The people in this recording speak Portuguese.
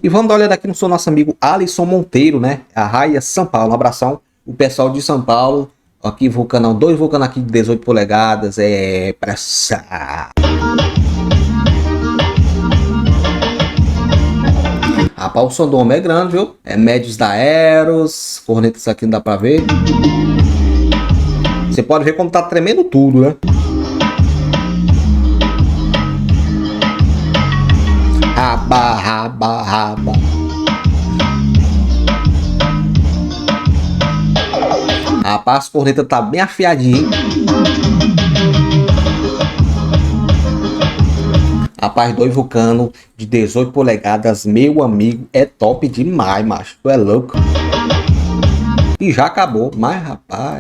E vamos dar uma olhada aqui no seu nosso amigo Alisson Monteiro, né? A Raia São Paulo, um abração. O pessoal de São Paulo, aqui vulcanão, 2 vulcanos aqui de 18 polegadas, é pressão. Rapaz, o som do homem é grande, viu? É médios da Eros, cornetas aqui não dá pra ver. Você pode ver como tá tremendo tudo, né? Raba, raba, raba. Rapaz, as cornetas tá bem afiadinha, hein? Rapaz, 2 vulcano de 18 polegadas, meu amigo, é top demais, macho. Tu é louco. E já acabou, mas rapaz.